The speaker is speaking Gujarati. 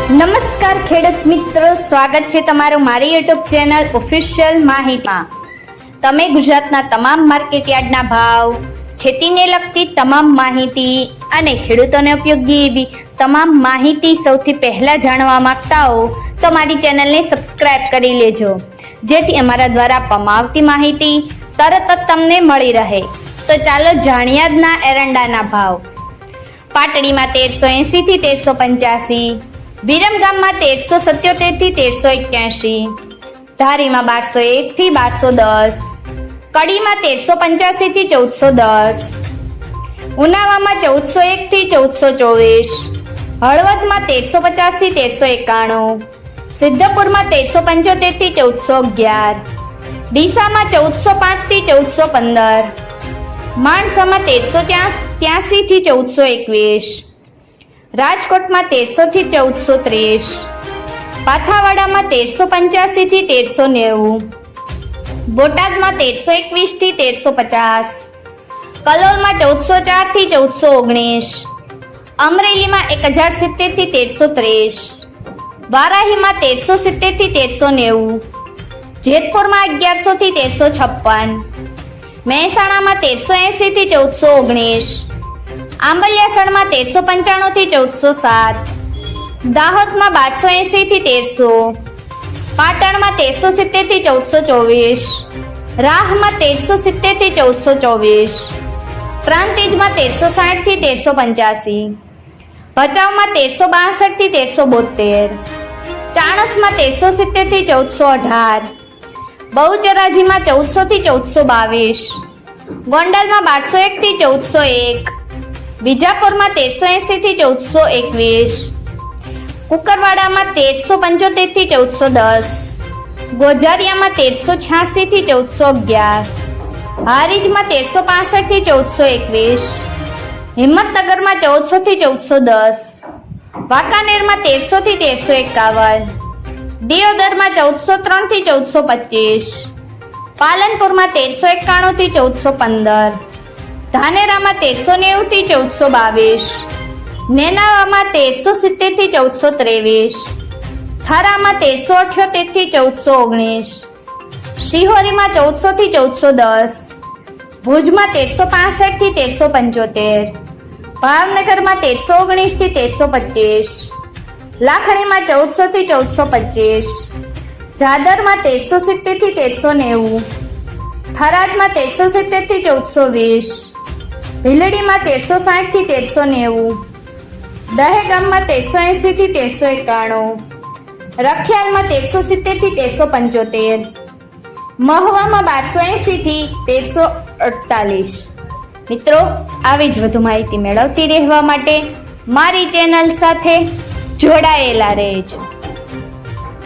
નમસ્કાર ખેડૂત મિત્રો, સ્વાગત છે તમારું મારી યુટ્યુબ ચેનલ ઓફિશિયલ માહિતીમાં। તમે ગુજરાતના તમામ માર્કેટ યાર્ડના ભાવ, ખેતીને લગતી તમામ માહિતી અને ખેડૂતોને ઉપયોગી એવી તમામ માહિતી સૌથી પહેલા જાણવા માંગતા હો તો મારી ચેનલને સબસ્ક્રાઇબ કરી લેજો, જેથી અમારા દ્વારા આપવામાં આવતી માહિતી તરત જ તમને મળી રહે। તો ચાલો જાણીએ આજના એરંડાના ભાવ। પાટડીમાં 1380 થી 1385, વિરમગામમાં 1377 થી 1381, ધારીમાં 1201 થી 1210, કડીમાં 1385 થી 1410, ઉનાવામાં 1401 થી 1424, હળવદમાં 1350 થી 1391, સિદ્ધપુરમાં 1375 થી 1411, ડીસામાં 1405 થી 1415, માણસામાં 1383 થી 1421, રાજકોટમાં 1300 થી 1430, પાથાવાડામાં 1385 થી 1390, બોટાદમાં 1321 થી 1350, કલોલમાં 1404 થી 1419, અમરેલીમાં 1070 થી 1330, વારાહીમાં 1370 થી 1390, જેતપુરમાં 1100 થી 1356, મહેસાણામાં 1380 થી 1419, આંબલિયાસણમાં 1395 થી 1407, દાહોદમાં 1280 થી 1300, પાટણમાં 1370 થી 1424, રાહમાં 1370 થી 1424, પ્રાંતિજમાં 1360 થી 1385, ભચાઉમાં 1362 થી 1372, ચાણસમાં 1370 થી 1418, બહુચરાજીમાં 1400 થી 1422, ગોંડલમાં 1201 થી 1401, વિજાપુરમાં 1380 થી 1421, કુકરવાડામાં 1375 થી 1410, ગોઝારિયામાં 1386 થી 1411, હારીજમાં 1365 થી 1421, હિંમતનગરમાં 1400 થી 1410, વાંકાનેરમાં 1300 થી 1351, દિયોદરમાં 1403 થી 1425, પાલનપુરમાં 1391 થી 1415, ધાનેરામાં 1390 થી 1422, નેનાવામાં 1370 થી 1423, થરામાં 1378 થી 1419, શિહોરીમાં 1400 થી 1410, ભુજમાં 1365 થી 1375, ભાવનગરમાં 1319 થી 1325, લાખણીમાં 1400 થી 1425, જાદરમાં 1370 થી 1390, થરાદમાં 1370 થી 1420, ભીલડીમાં 1360 થી 1390, દહેગામમાં 1380 થી 1391, રખિયાલમાં 1370 થી 1375, મહવામાં 1280 થી 1348। મિત્રો, આવી જ વધુ માહિતી મેળવતી રહેવા માટે મારી ચેનલ સાથે જોડાયેલા રહેજો।